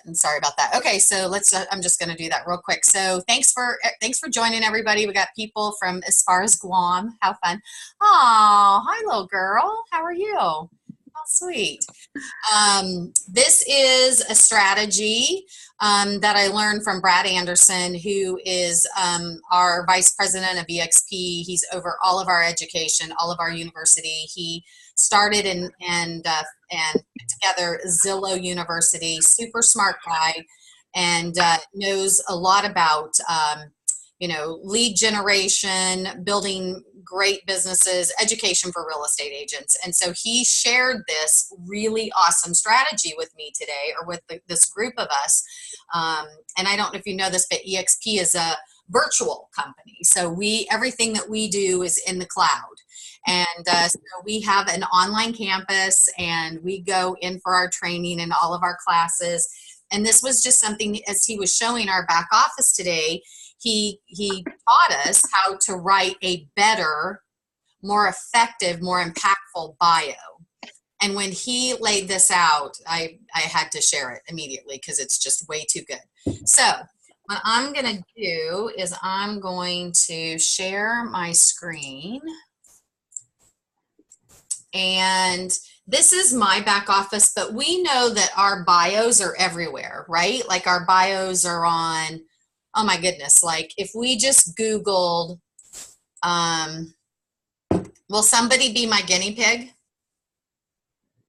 button. Sorry about that. Okay, so let's. I'm just going to do that real quick. So thanks for joining, everybody. We got people from as far as Guam. How fun! Oh, hi, little girl. How are you? Oh, sweet. This is a strategy that I learned from Brad Anderson, who is our vice president of EXP. He's over all of our education, all of our university. He started and put together Zillow University. Super smart guy, and knows a lot about lead generation, building great businesses, education for real estate agents. And so he shared this really awesome strategy with me today, or with this group of us. And I don't know if you know this, but EXP is a virtual company. So everything that we do is in the cloud. And so we have an online campus, and we go in for our training and all of our classes. And this was just something, as he was showing our back office today, he taught us how to write a better, more effective, more impactful bio. And when he laid this out, I had to share it immediately because it's just way too good. So what I'm going to do is I'm going to share my screen. And this is my back office, but we know that our bios are everywhere, right? Like our bios are on, oh my goodness, like if we just Googled, will somebody be my guinea pig?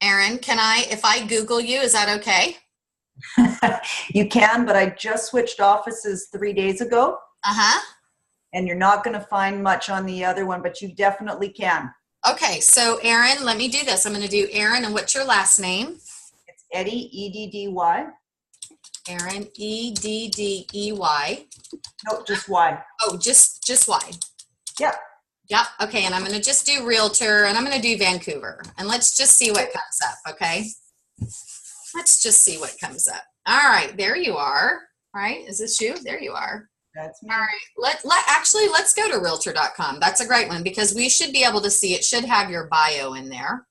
Aaron, if I Google you, is that okay? You can, but I just switched offices 3 days ago. Uh-huh. And you're not going to find much on the other one, but you definitely can. Okay, so Aaron, let me do this. I'm going to do Aaron, and what's your last name? It's Eddie, E-D-D-Y. Aaron, E-D-D-E-Y. No, just Y. Oh, just Y. Yep. Yep. Okay, and I'm going to just do realtor, and I'm going to do Vancouver, and let's just see what comes up, okay? Let's just see what comes up. All right, there you are. All right, is this you? There you are. That's me. All right, let's go to realtor.com. That's a great one because we should be able to see, it should have your bio in there.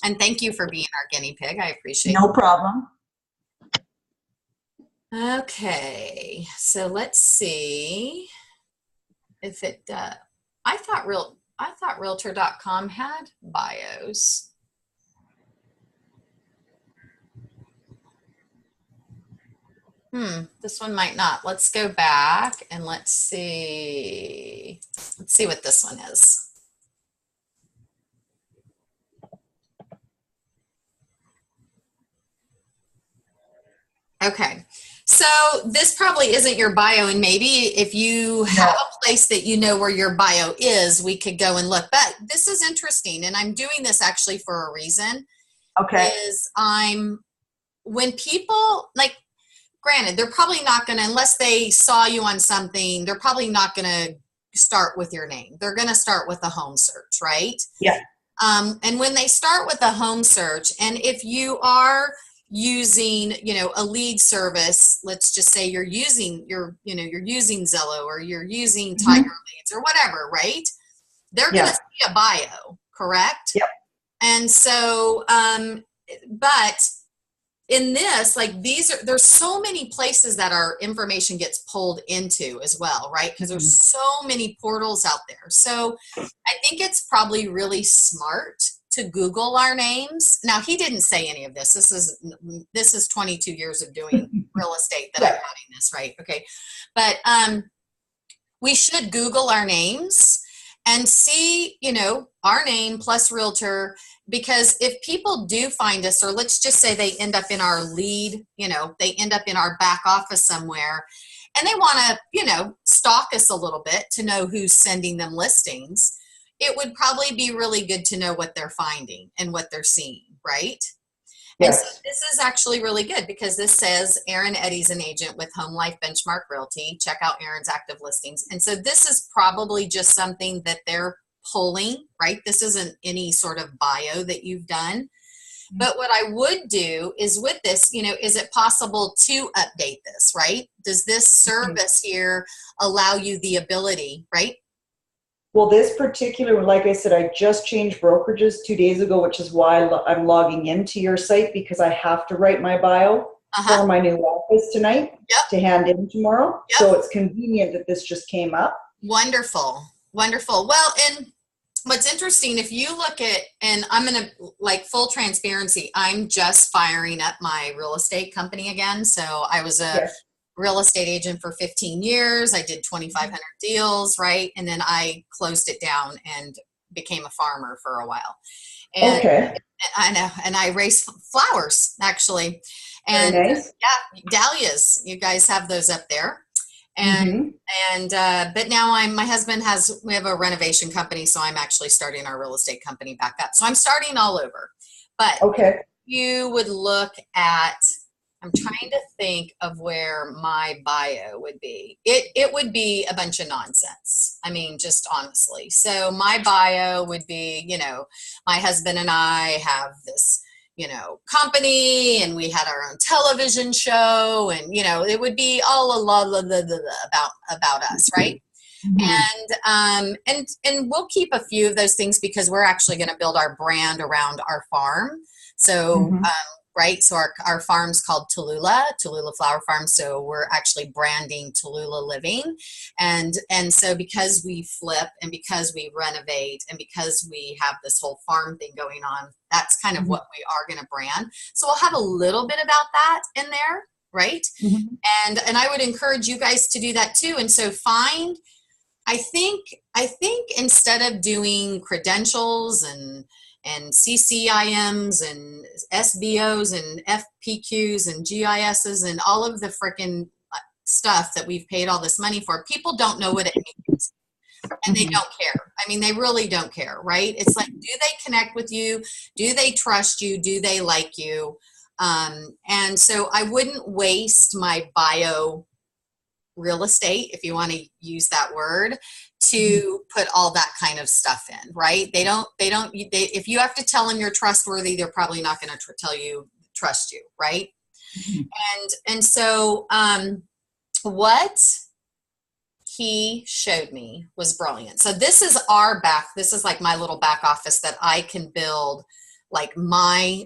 And thank you for being our guinea pig. I appreciate it. No problem. Okay, so let's see if it I thought realtor.com had bios. This one might not. Let's go back and let's see what this one is. Okay, so this probably isn't your bio, and maybe if you have a place that you know where your bio is, we could go and look. But this is interesting, and I'm doing this actually for a reason. Okay. When people, like, granted, they're probably not going to, unless they saw you on something, they're probably not going to start with your name. They're going to start with a home search, right? Yeah. And when they start with a home search, and if you are using, a lead service, let's just say you're using Zillow, or you're using Tiger Leads or whatever, right? They're going to see a bio, correct? Yep. And so, but in this, like, there's so many places that our information gets pulled into as well, right? Because there's so many portals out there. So I think it's probably really smart to Google our names. Now, he didn't say any of this. This is 22 years of doing real estate that I'm having this, right? Okay. But we should Google our names and see, our name plus realtor, because if people do find us, or let's just say they end up in our lead, they end up in our back office somewhere, and they want to, stalk us a little bit to know who's sending them listings, it would probably be really good to know what they're finding and what they're seeing, right? Yes. And so this is actually really good because this says Aaron Eddy's an agent with Home Life Benchmark Realty. Check out Aaron's active listings. And so this is probably just something that they're pulling, right? This isn't any sort of bio that you've done. But what I would do is with this, is it possible to update this, right? Does this service here allow you the ability, right? Well, this particular, like I said, I just changed brokerages 2 days ago, which is why I'm logging into your site, because I have to write my bio. Uh-huh. for my new office tonight Yep. to hand in tomorrow. Yep. So it's convenient that this just came up. Wonderful. Wonderful. Well, and what's interesting, if you look at, and I'm going to, like, full transparency, I'm just firing up my real estate company again. So I was a Yes. real estate agent for 15 years. I did 2,500 deals, right? And then I closed it down and became a farmer for a while. And Okay. I know, and I raise flowers actually. Very And nice. yeah, dahlias, you guys have those up there. And Mm-hmm. but now my husband we have a renovation company, so I'm actually starting our real estate company back up. So I'm starting all over. But Okay. you would look at, I'm trying to think of where my bio would be. It would be a bunch of nonsense. I mean, just honestly. So my bio would be, my husband and I have this, company, and we had our own television show, and it would be all about us, right? Mm-hmm. And we'll keep a few of those things because we're actually going to build our brand around our farm. So, Mm-hmm. right. So our farm's called Tallulah Flower Farm. So we're actually branding Tallulah Living. And so because we flip and because we renovate and because we have this whole farm thing going on, that's kind of what we are going to brand. So we'll have a little bit about that in there. Right. Mm-hmm. And I would encourage you guys to do that too. And so I think instead of doing credentials and CCIMs and SBOs and FPQs and GISs and all of the freaking stuff that we've paid all this money for, people don't know what it means, and they don't care. I mean, they really don't care, right? It's like, do they connect with you? Do they trust you? Do they like you? And so I wouldn't waste my bio real estate, if you want to use that word, to put all that kind of stuff in, right? If you have to tell them you're trustworthy, they're probably not going to trust you, right? And so what he showed me was brilliant. So this is like my little back office that I can build like my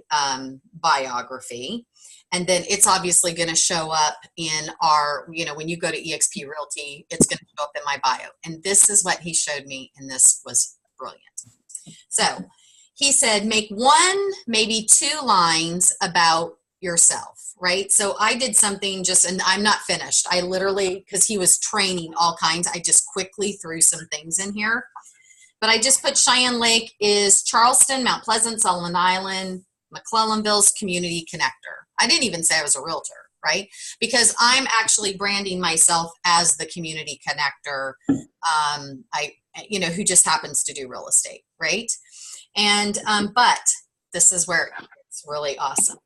biography. And then it's obviously going to show up in our, when you go to eXp Realty, it's going to show up in my bio. And this is what he showed me, and this was brilliant. So he said, make one, maybe two lines about yourself, right? So I did something and I'm not finished. I literally, because he was training all kinds, I just quickly threw some things in here. But I just put Cheyenne Lake is Charleston, Mount Pleasant, Sullivan Island, McClellanville's community connector. I didn't even say I was a realtor, right? Because I'm actually branding myself as the community connector, who just happens to do real estate, right? And but this is where it's really awesome.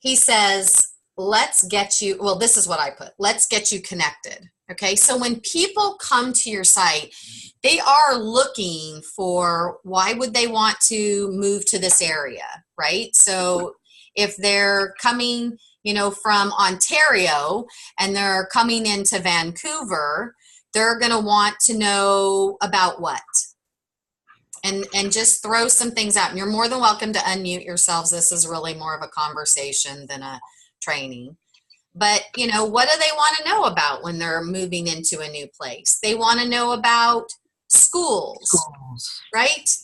He says, let's get you, well, this is what I put, let's get you connected. Okay, so when people come to your site, they are looking for, why would they want to move to this area, right? So if they're coming, from Ontario and they're coming into Vancouver, they're going to want to know about what? And just throw some things out. And you're more than welcome to unmute yourselves. This is really more of a conversation than a training. But, what do they want to know about when they're moving into a new place? They want to know about schools, right?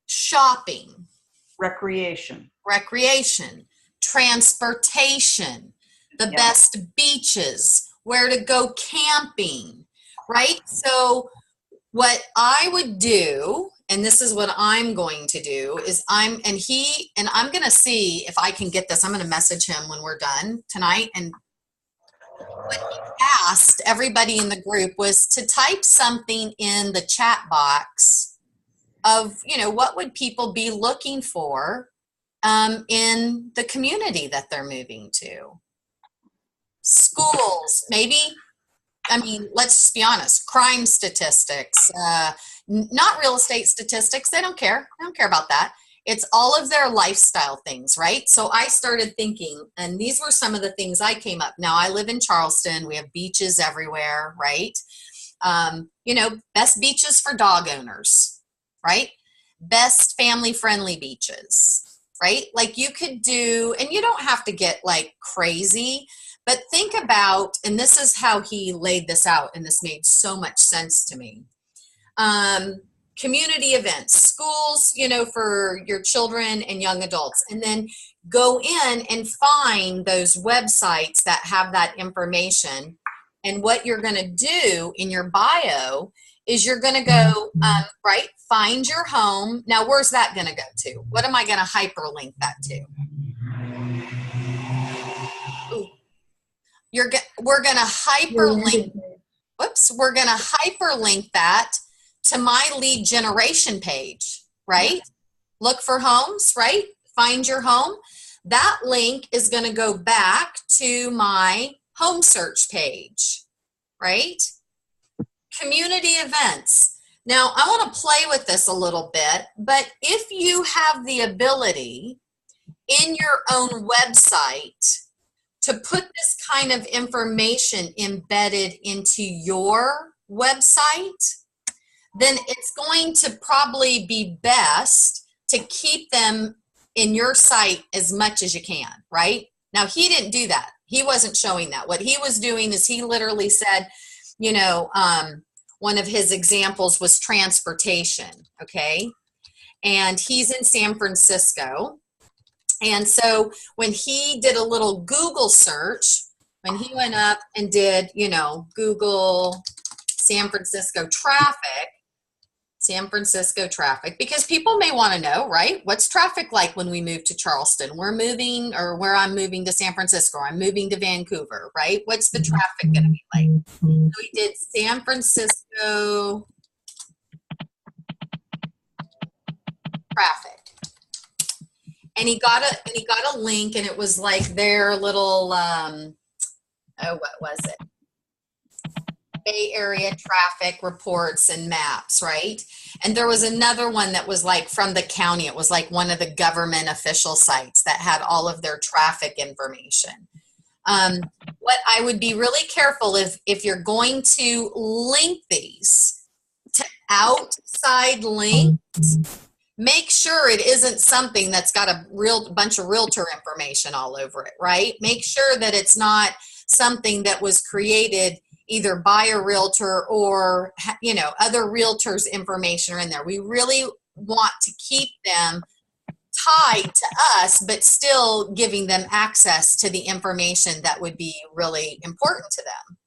Shopping, Recreation, transportation, the best beaches, where to go camping, right? So what I would do, and this is what I'm going to do, is I'm going to see if I can get this. I'm going to message him when we're done tonight. And what he asked everybody in the group was to type something in the chat box of, what would people be looking for in the community that they're moving to. Schools, maybe. I mean, let's just be honest, crime statistics, not real estate statistics. They don't care. They don't care about that. It's all of their lifestyle things, right? So I started thinking, and these were some of the things I came up. Now I live in Charleston. We have beaches everywhere, right? Best beaches for dog owners, right? Best family-friendly beaches. right? Like you could do, and you don't have to get like crazy, but think about, and this is how he laid this out, and this made so much sense to me. Um, Community events, schools, for your children and young adults, and then go in and find those websites that have that information. And what you're going to do in your bio is you're going to go, right, find your home. Now, where's that going to go to? What am I going to hyperlink that to? Ooh, we're going to hyperlink, we're going to hyperlink that to my lead generation page, right? Look for homes, right? Find your home. That link is going to go back to my home search page, right? Community events. Now, I want to play with this a little bit, but if you have the ability in your own website to put this kind of information embedded into your website, then it's going to probably be best to keep them in your site as much as you can, right? Now, he didn't do that. He wasn't showing that. What he was doing is he literally said, one of his examples was transportation, okay? And he's in San Francisco. And so when he did a little Google search, when he went up and did, Google San Francisco traffic, because people may want to know, right? What's traffic like when we move to Charleston? We're moving, or where I'm moving to San Francisco, I'm moving to Vancouver, right? What's the traffic going to be like? So we did San Francisco traffic. And he got a link, and it was like their little, what was it? Bay Area traffic reports and maps, right? And there was another one that was like from the county. It was like one of the government official sites that had all of their traffic information. What I would be really careful if you're going to link these to outside links, make sure it isn't something that's got a bunch of realtor information all over it, right? Make sure that it's not something that was created either by a realtor or, other realtors' information are in there. We really want to keep them tied to us, but still giving them access to the information that would be really important to them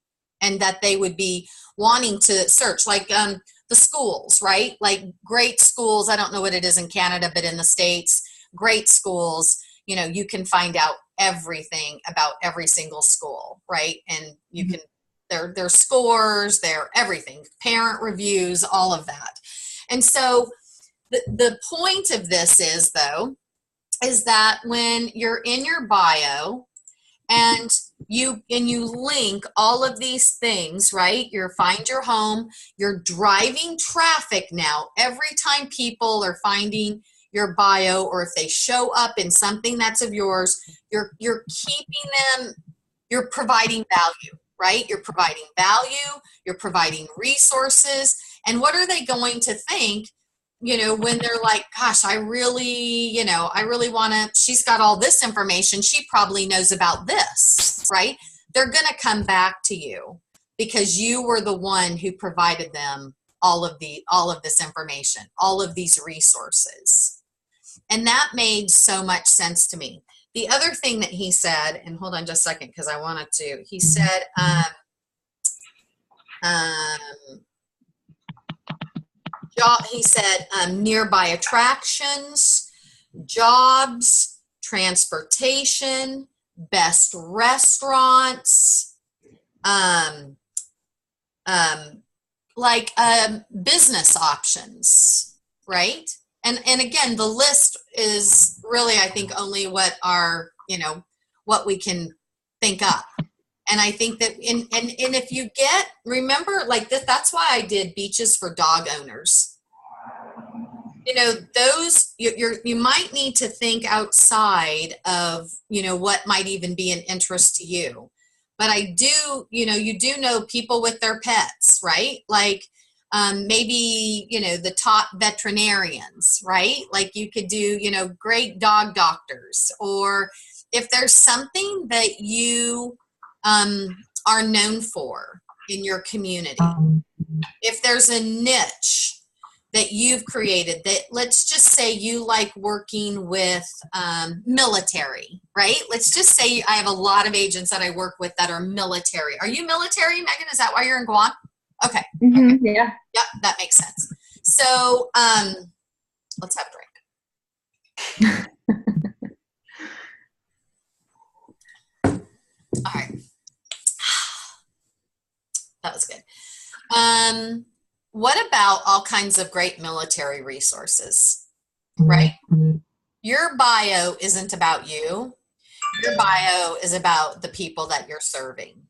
and that they would be wanting to search, like the schools, right? Like great schools. I don't know what it is in Canada, but in the States, great schools, you can find out everything about every single school, right? And you can, their scores, their everything, parent reviews, all of that. And so the point of this is, though, is that when you're in your bio and you link all of these things, right? Find your home, you're driving traffic now. Every time people are finding your bio, or if they show up in something that's of yours, you're keeping them, you're providing value, right? You're providing value, you're providing resources. And what are they going to think, when they're like, gosh, I really want to, she's got all this information, she probably knows about this, right? They're going to come back to you because you were the one who provided them all of this information, all of these resources. And that made so much sense to me. The other thing that he said, and hold on just a second because I wanted to, he said, nearby attractions, jobs, transportation, best restaurants, business options, right? And again, the list is really, I think, only what we can think up. And I think that, and if you remember, like this, that's why I did beaches for dog owners. Those, you might need to think outside of, what might even be an interest to you. But I do, you do know people with their pets, right? Like, maybe, you know, the top veterinarians, right? Like you could do, you know, great dog doctors, or if there's something that you are known for in your community, if there's a niche that you've created, that, let's just say you like working with military, right? Let's just say I have a lot of agents that I work with that are military. Are you military, Megan? Is that why you're in Guam? Okay. Mm-hmm, yeah. Yep, that makes sense. So let's have a drink. All right. That was good. What about all kinds of great military resources, right? Your bio isn't about you. Your bio is about the people that you're serving.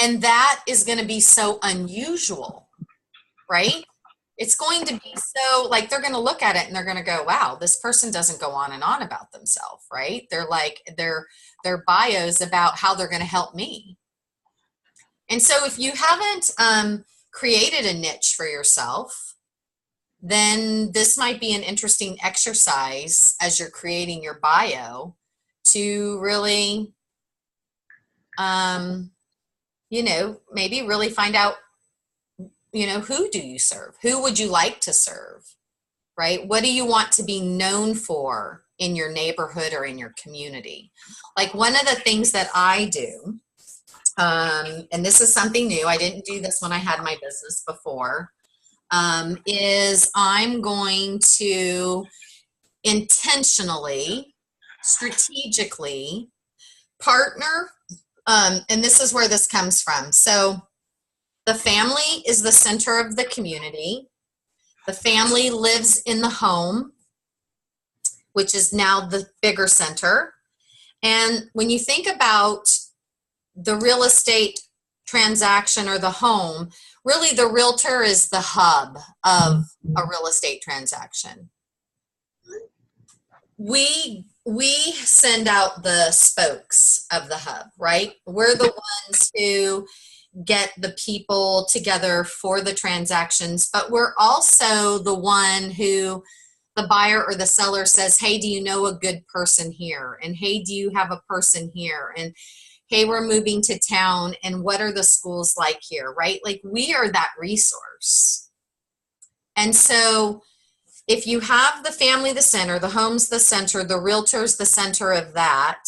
And that is going to be so unusual, right? It's going to be so, like, they're going to look at it and they're going to go, wow, this person doesn't go on and on about themselves, right? They're like, their bios about how they're going to help me. And so if you haven't created a niche for yourself, then this might be an interesting exercise as you're creating your bio to really, you know, maybe really find out, you know, who do you serve? Who would you like to serve, right? What do you want to be known for in your neighborhood or in your community? Like one of the things that I do, and this is something new, I didn't do this when I had my business before, is I'm going to intentionally, strategically partner, and this is where this comes from. So the family is the center of the community. The family lives in the home, which is now the bigger center. And when you think about the real estate transaction or the home, really the realtor is the hub of a real estate transaction. We send out the spokes of the hub, right? We're the ones who get the people together for the transactions, but we're also the one who the buyer or the seller says, hey, do you know a good person here? And hey, do you have a person here? And hey, we're moving to town, and what are the schools like here, right? Like we are that resource. And so if you have the family the center, the home's the center, the realtor's the center of that,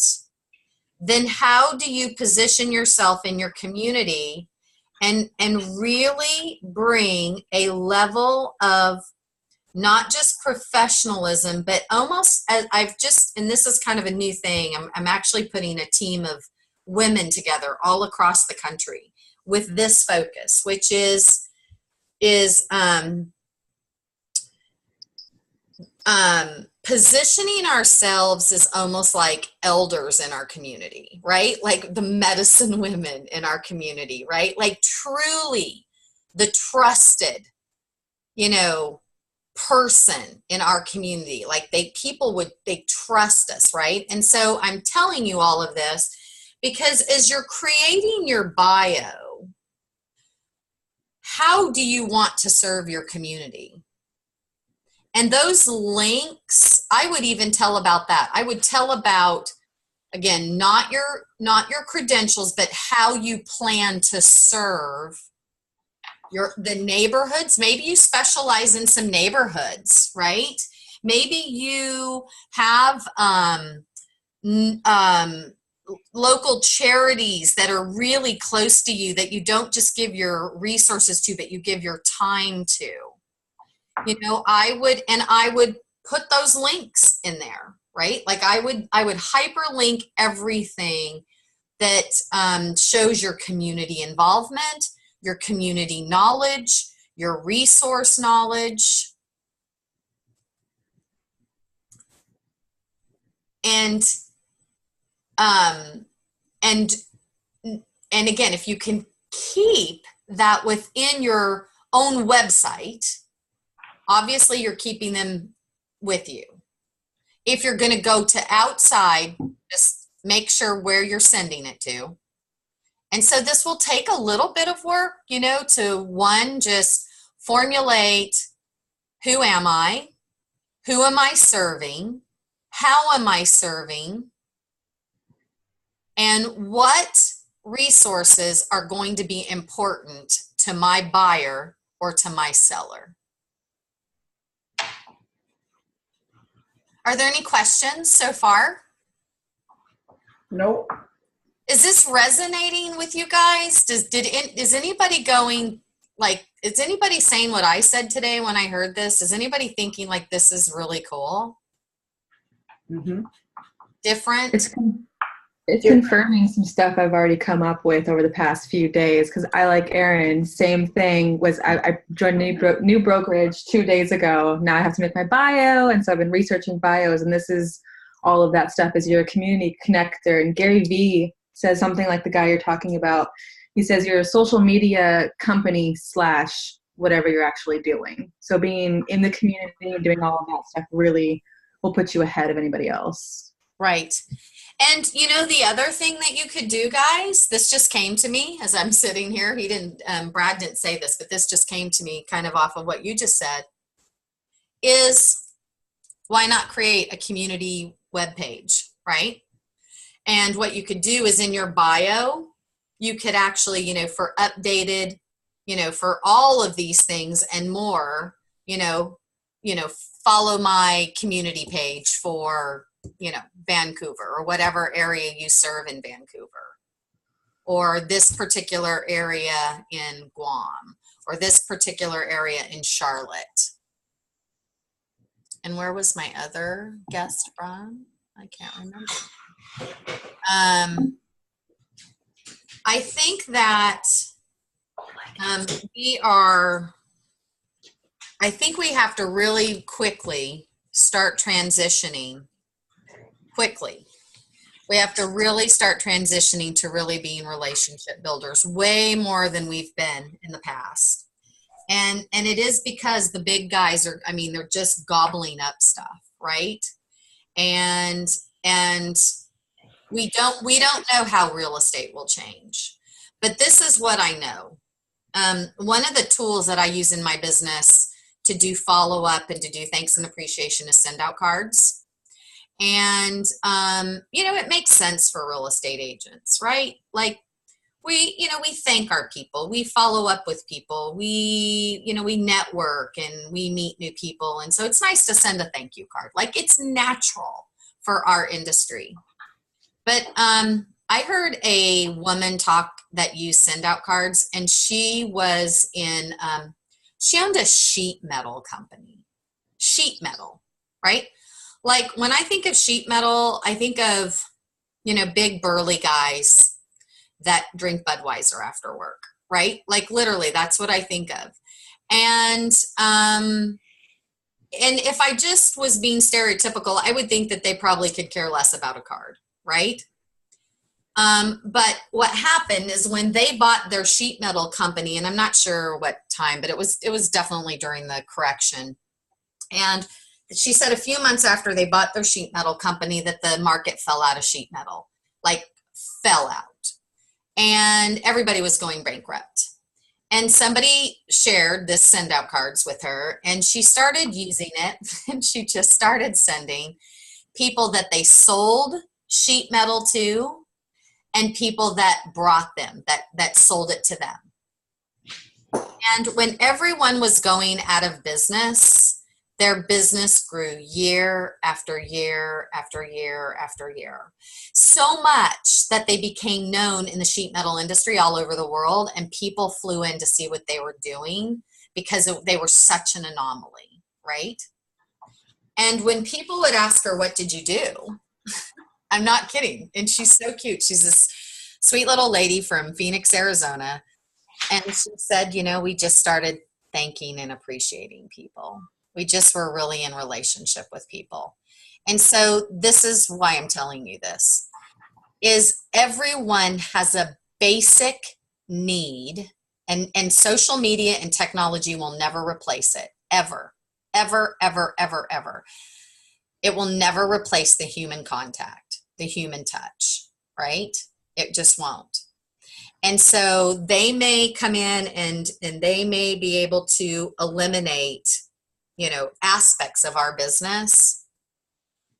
then how do you position yourself in your community and really bring a level of not just professionalism, but almost, I've just, and this is kind of a new thing, I'm actually putting a team of women together all across the country with this focus, which is positioning ourselves as almost like elders in our community, right? Like the medicine women in our community, right? Like truly the trusted, you know, person in our community. Like they trust us, right? And so I'm telling you all of this because as you're creating your bio, how do you want to serve your community? And those links, I would even tell about that. I would tell about, again, not your credentials, but how you plan to serve the neighborhoods. Maybe you specialize in some neighborhoods, right? Maybe you have local charities that are really close to you that you don't just give your resources to, but you give your time to. You know, I would put those links in there, right? Like I would hyperlink everything that shows your community involvement, your community knowledge, your resource knowledge. And again, if you can keep that within your own website, obviously you're keeping them with you. If you're going to go to outside, just make sure where you're sending it to. And so this will take a little bit of work, to one, just formulate, who am I? Who am I serving? How am I serving? And what resources are going to be important to my buyer or to my seller? Are there any questions so far? Nope. Is this resonating with you guys? Is anybody going, like, is anybody saying what I said today when I heard this? Is anybody thinking like this is really cool? Mm-hmm. Different? It's confirming some stuff I've already come up with over the past few days, because I, like Erin, same thing. I joined a new brokerage 2 days ago. Now I have to make my bio, and so I've been researching bios, and this is all of that stuff is you're a community connector. And Gary Vee says something like the guy you're talking about. He says you're a social media company / whatever you're actually doing. So being in the community and doing all of that stuff really will put you ahead of anybody else. Right. And the other thing that you could do, guys, this just came to me as I'm sitting here. Brad didn't say this, but this just came to me kind of off of what you just said, is why not create a community webpage, right? And what you could do is in your bio, you could actually, for updated, for all of these things and more, follow my community page for, Vancouver or whatever area you serve in Vancouver, or this particular area in Guam, or this particular area in Charlotte. And where was my other guest from? I can't remember. I think that I think we have to really quickly start transitioning. We have to really start transitioning to really being relationship builders, way more than we've been in the past. And it is because the big guys they're just gobbling up stuff, right? And we don't know how real estate will change. But this is what I know. One of the tools that I use in my business to do follow-up and to do thanks and appreciation is send out cards. And, it makes sense for real estate agents, right? Like we thank our people, we follow up with people, we network and we meet new people. And so it's nice to send a thank you card. Like it's natural for our industry. But, I heard a woman talk that used send out cards, and she was she owned a sheet metal company. Sheet metal, right? Like when I think of sheet metal, I think of, big burly guys that drink Budweiser after work, right? Like literally that's what I think of. And if I just was being stereotypical, I would think that they probably could care less about a card, right? But what happened is when they bought their sheet metal company, and I'm not sure what time, but it was definitely during the correction. And she said a few months after they bought their sheet metal company that the market fell out of sheet metal, like fell out, and everybody was going bankrupt. And somebody shared this send out cards with her, and she started using it, and she just started sending people that they sold sheet metal to and people that brought them, that sold it to them. And when everyone was going out of business, their business grew year after year after year after year. So much that they became known in the sheet metal industry all over the world, and people flew in to see what they were doing because they were such an anomaly, right? And when people would ask her, what did you do? I'm not kidding. And she's so cute. She's this sweet little lady from Phoenix, Arizona. And she said, we just started thanking and appreciating people. We just were really in relationship with people. And so this is why I'm telling you this, is everyone has a basic need, and social media and technology will never replace it, ever, ever, ever, ever, ever. It will never replace the human contact, the human touch, right? It just won't. And so they may come in and they may be able to eliminate, aspects of our business.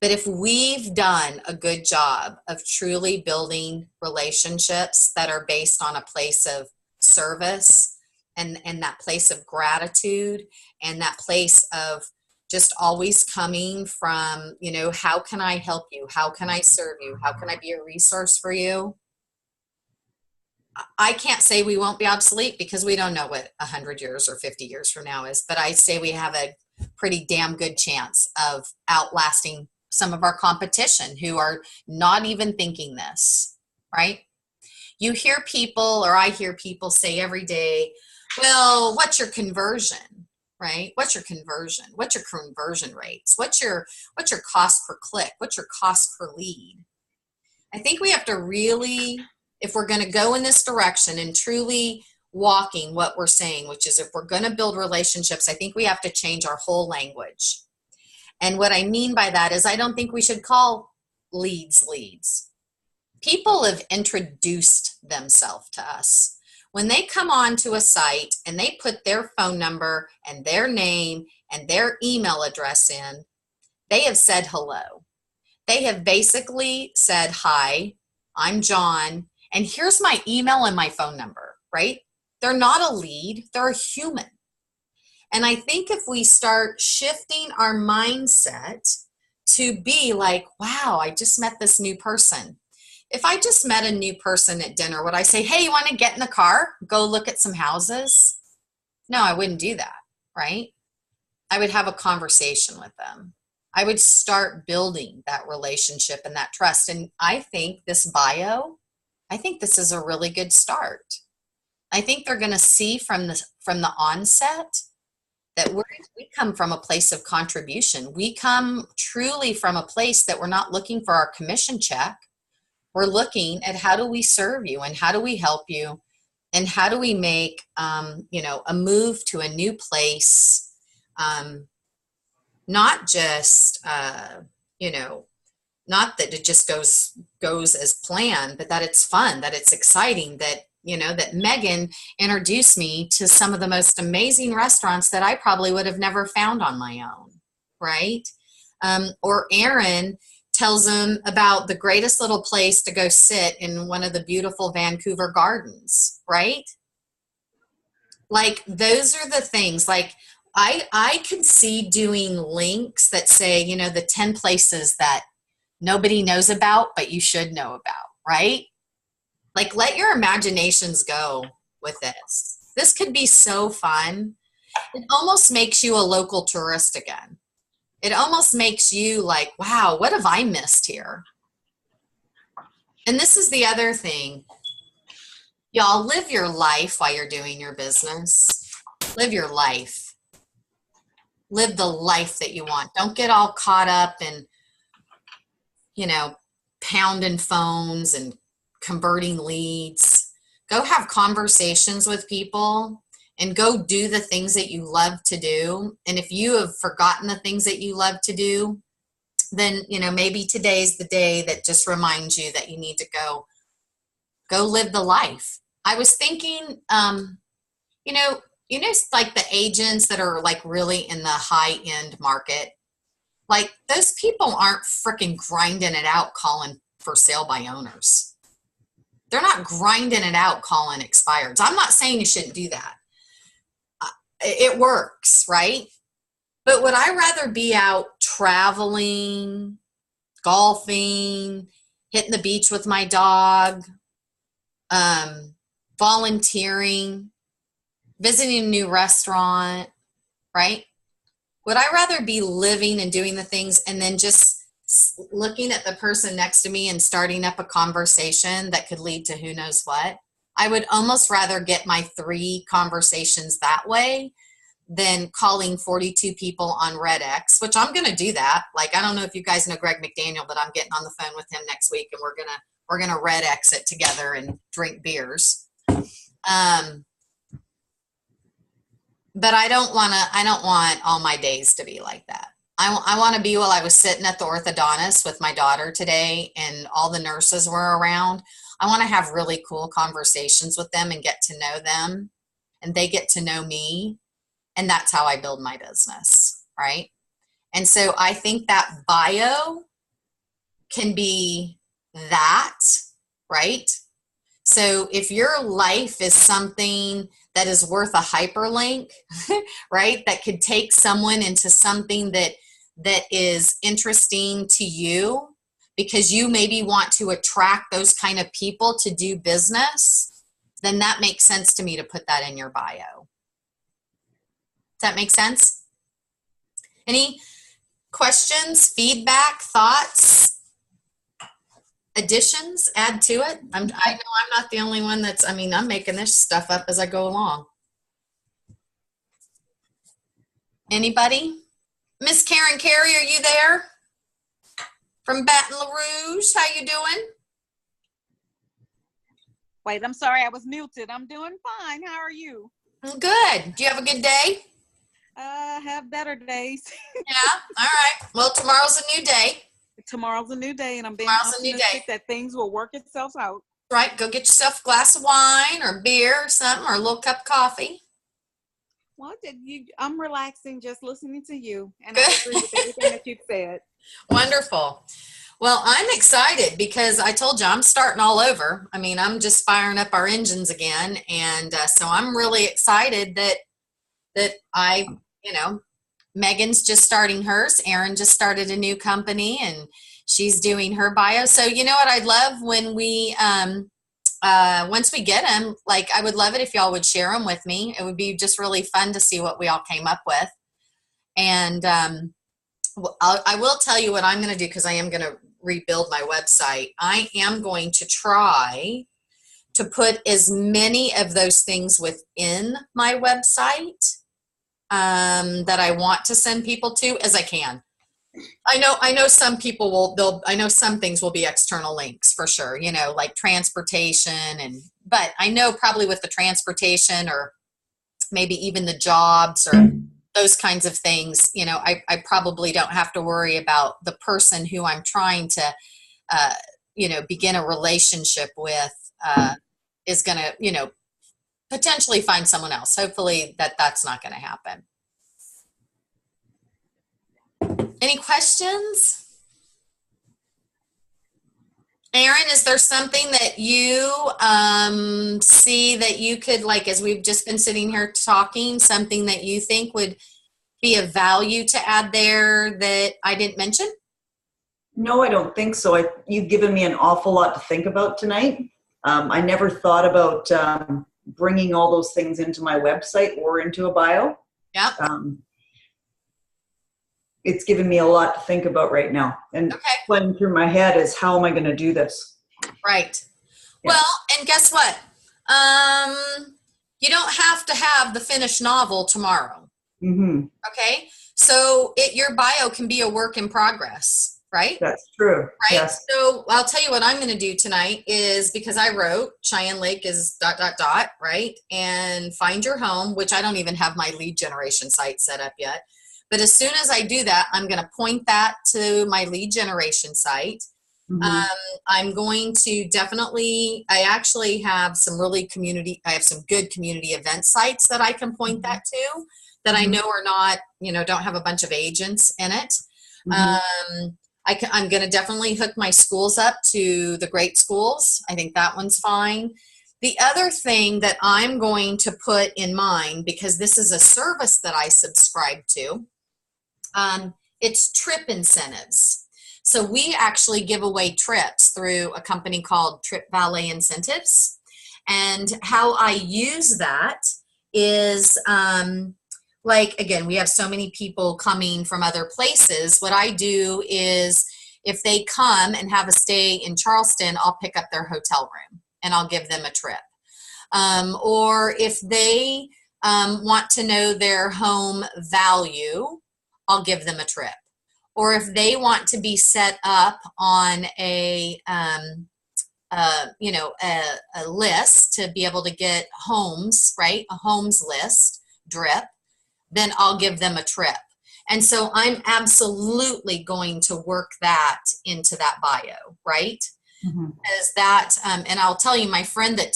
But if we've done a good job of truly building relationships that are based on a place of service and that place of gratitude and that place of just always coming from, how can I help you? How can I serve you? How can I be a resource for you? I can't say we won't be obsolete because we don't know what 100 years or 50 years from now is, but I say we have a pretty damn good chance of outlasting some of our competition who are not even thinking this, right? You hear people, or I hear people say every day, well, what's your conversion, right? What's your conversion? What's your conversion rates? What's your cost per click? What's your cost per lead? I think we have to really, if we're going to go in this direction and truly walking what we're saying, which is if we're going to build relationships, I think we have to change our whole language. And what I mean by that is I don't think we should call leads leads. People have introduced themselves to us. When they come on to a site and they put their phone number and their name and their email address in, they have said hello. They have basically said, hi, I'm John, and here's my email and my phone number, right? They're not a lead, they're a human. And I think if we start shifting our mindset to be like, wow, I just met this new person. If I just met a new person at dinner, would I say, hey, you want to get in the car, go look at some houses? No, I wouldn't do that, right? I would have a conversation with them. I would start building that relationship and that trust. And I think this bio, I think this is a really good start. I think they're going to see from the onset that we come from a place of contribution. We come truly from a place that we're not looking for our commission check. We're looking at how do we serve you and how do we help you and how do we make, a move to a new place, not just, not that it just goes as planned, but that it's fun, that it's exciting, that that Megan introduced me to some of the most amazing restaurants that I probably would have never found on my own, right? Or Aaron tells them about the greatest little place to go sit in one of the beautiful Vancouver gardens, right? Like those are the things. Like I can see doing links that say, the 10 places that nobody knows about, but you should know about, right? Like, let your imaginations go with this. This could be so fun. It almost makes you a local tourist again. It almost makes you like, wow, what have I missed here? And this is the other thing. Y'all, live your life while you're doing your business. Live your life. Live the life that you want. Don't get all caught up in, pounding phones and converting leads. Go have conversations with people and go do the things that you love to do. And if you have forgotten the things that you love to do, then maybe today's the day that just reminds you that you need to go live the life. I was thinking, like the agents that are like really in the high end market, like those people aren't freaking grinding it out calling for sale by owners. They're not grinding it out calling expireds. I'm not saying you shouldn't do that. It works, right? But would I rather be out traveling, golfing, hitting the beach with my dog, volunteering, visiting a new restaurant, right? Would I rather be living and doing the things and then just looking at the person next to me and starting up a conversation that could lead to who knows what? I would almost rather get my 3 conversations that way than calling 42 people on Red X, which I'm going to do that. Like, I don't know if you guys know Greg McDaniel, but I'm getting on the phone with him next week and we're going to Red X it together and drink beers. But I don't want all my days to be like that. I want to be while I was sitting at the orthodontist with my daughter today and all the nurses were around. I want to have really cool conversations with them and get to know them, and they get to know me. And that's how I build my business, right? And so I think that bio can be that, right? So if your life is something that is worth a hyperlink, right, that could take someone into something that is interesting to you because you maybe want to attract those kind of people to do business, then that makes sense to me to put that in your bio. Does that make sense? Any questions, feedback, thoughts, additions, add to it? I know I'm not the only one I'm making this stuff up as I go along. Anybody? Miss Karen Carey, are you there? From Baton Rouge, how you doing? Wait, I'm sorry, I was muted. I'm doing fine. How are you? I'm good. Do you have a good day? Have better days. Yeah. All right. Well, tomorrow's a new day. Tomorrow's a new day, and I'm being Tomorrow's a new optimistic day. that things will work itself out. Right. Go get yourself a glass of wine or beer or something, or a little cup of coffee. Well, I'm relaxing just listening to you, and Good. I agree with everything that you've said. Wonderful. Well, I'm excited because I told you I'm starting all over. I mean, I'm just firing up our engines again, and so I'm really excited that Megan's just starting hers. Erin just started a new company, and she's doing her bio. So you know what I'd love when we once we get them, like I would love it if y'all would share them with me. It would be just really fun to see what we all came up with. And I will tell you what I'm going to do, because I am going to rebuild my website. I am going to try to put as many of those things within my website that I want to send people to as I can. I know some people I know some things will be external links for sure, like transportation but I know probably with the transportation or maybe even the jobs or those kinds of things, I probably don't have to worry about the person who I'm trying to, begin a relationship with is going to, potentially find someone else. Hopefully that's not going to happen. Any questions? Erin, is there something that you see that you could, like, as we've just been sitting here talking, something that you think would be of value to add there that I didn't mention? No, I don't think so. You've given me an awful lot to think about tonight. I never thought about bringing all those things into my website or into a bio. Yeah. It's given me a lot to think about right now. And playing through my head is, how am I going to do this? Right. Yeah. Well, and guess what? You don't have to have the finished novel tomorrow. Mm-hmm. Okay. So your bio can be a work in progress, right? That's true. Right. Yes. So I'll tell you what I'm going to do tonight is, because I wrote Cheyenne Lake is ... right? And find your home, which I don't even have my lead generation site set up yet. But as soon as I do that, I'm going to point that to my lead generation site. Mm-hmm. I'm going to I actually have some I have some good community event sites that I can point that to, that I know are not, don't have a bunch of agents in it. Mm-hmm. I'm going to definitely hook my schools up to the great schools. I think that one's fine. The other thing that I'm going to put in mind, because this is a service that I subscribe to, it's trip incentives. So we actually give away trips through a company called Trip Valet Incentives. And how I use that is, again, we have so many people coming from other places. What I do is, if they come and have a stay in Charleston, I'll pick up their hotel room and I'll give them a trip. Or if they want to know their home value, I'll give them a trip. Or if they want to be set up on a list to be able to get homes, right? A homes list, drip, then I'll give them a trip. And so I'm absolutely going to work that into that bio, right? Is that, and I'll tell you, my friend that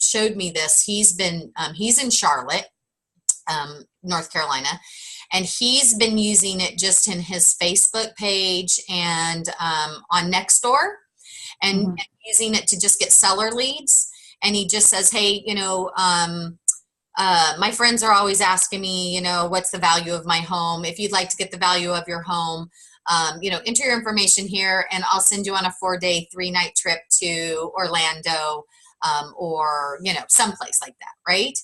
showed me this, he's in Charlotte, North Carolina, and he's been using it just in his Facebook page and on Nextdoor, and using it to just get seller leads. And he just says, hey, my friends are always asking me, what's the value of my home? If you'd like to get the value of your home, enter your information here, and I'll send you on a 4-day, 3-night trip to Orlando, or, someplace like that, right?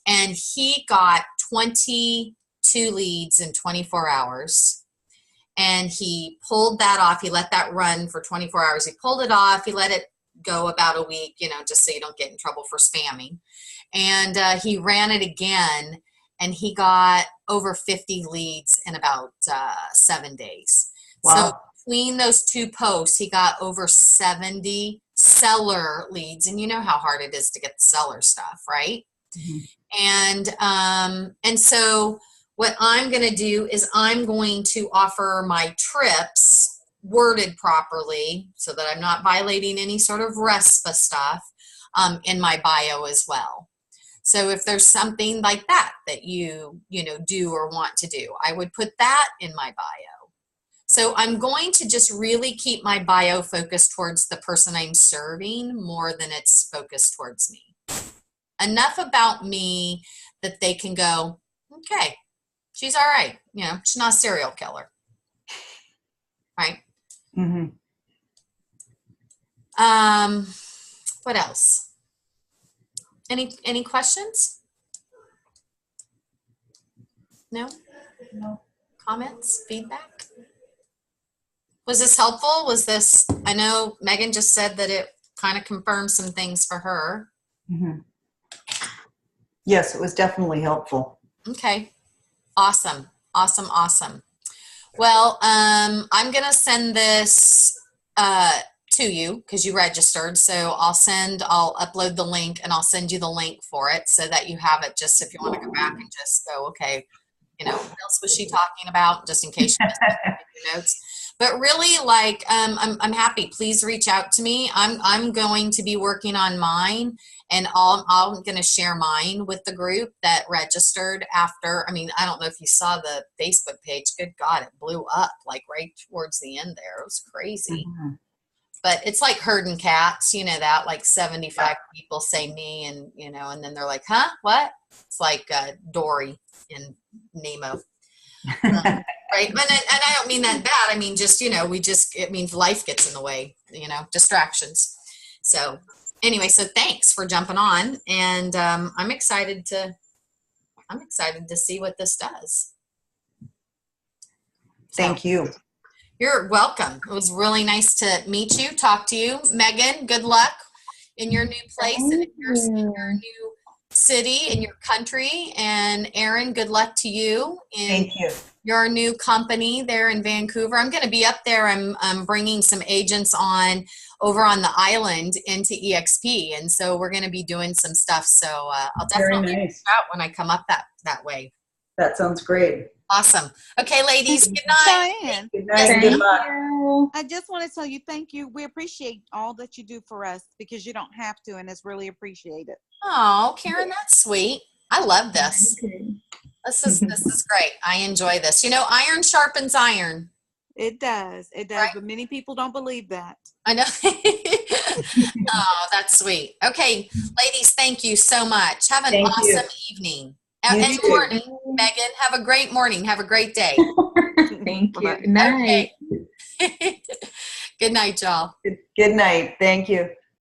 And he got 22 leads in 24 hours. And he pulled that off. He let that run for 24 hours. He pulled it off. He let it go about a week, just so you don't get in trouble for spamming. And he ran it again, and he got over 50 leads in about 7 days. Wow. So between those two posts, he got over 70 seller leads. And you know how hard it is to get the seller stuff, right? And so what I'm going to do is I'm going to offer my trips worded properly so that I'm not violating any sort of RESPA stuff in my bio as well. So if there's something like that you do or want to do, I would put that in my bio. So I'm going to just really keep my bio focused towards the person I'm serving more than it's focused towards me. Enough about me that they can go, okay, she's all right. She's not a serial killer. Right? What else? Any questions? No? No. Comments? Feedback? Was this helpful? I know Megan just said that it kind of confirmed some things for her. Yes, it was definitely helpful. Okay. Awesome. Well, I'm going to send this to you because you registered. So I'll upload the link, and I'll send you the link for it so that you have it just if you want to go back and just go, okay, what else was she talking about, just in case you missed your notes. But really, I'm happy. Please reach out to me. I'm going to be working on mine, and I'm going to share mine with the group that registered after. I don't know if you saw the Facebook page. Good God, it blew up right towards the end there. It was crazy. But it's like herding cats, that 75 people say me, and and then they're like, huh, what? It's like Dory in Nemo. Right. And I don't mean that bad. I mean, just, it means life gets in the way, distractions. So anyway, so thanks for jumping on, and I'm excited to see what this does. Thank you. You're welcome. It was really nice to meet you, talk to you. Megan, good luck in your new place and in your new city, in your country. And Erin, good luck to you in your new company there in Vancouver. I'm going to be up there. I'm bringing some agents over on the island into EXP. And so we're going to be doing some stuff. So I'll definitely reach out when I come up that way. That sounds great. Awesome. Okay, ladies, good night. Diane, Good night and good luck. I just want to tell you thank you. We appreciate all that you do for us because you don't have to, and it's really appreciated. Oh, Karen, that's sweet. I love this. This is great. I enjoy this. Iron sharpens iron. It does. It does. Right? But many people don't believe that. I know. Oh, that's sweet. Okay, ladies, thank you so much. Have an awesome evening. And morning, Megan. Have a great morning. Have a great day. Thank you. Good night. Okay. Good night, y'all. Good night. Thank you.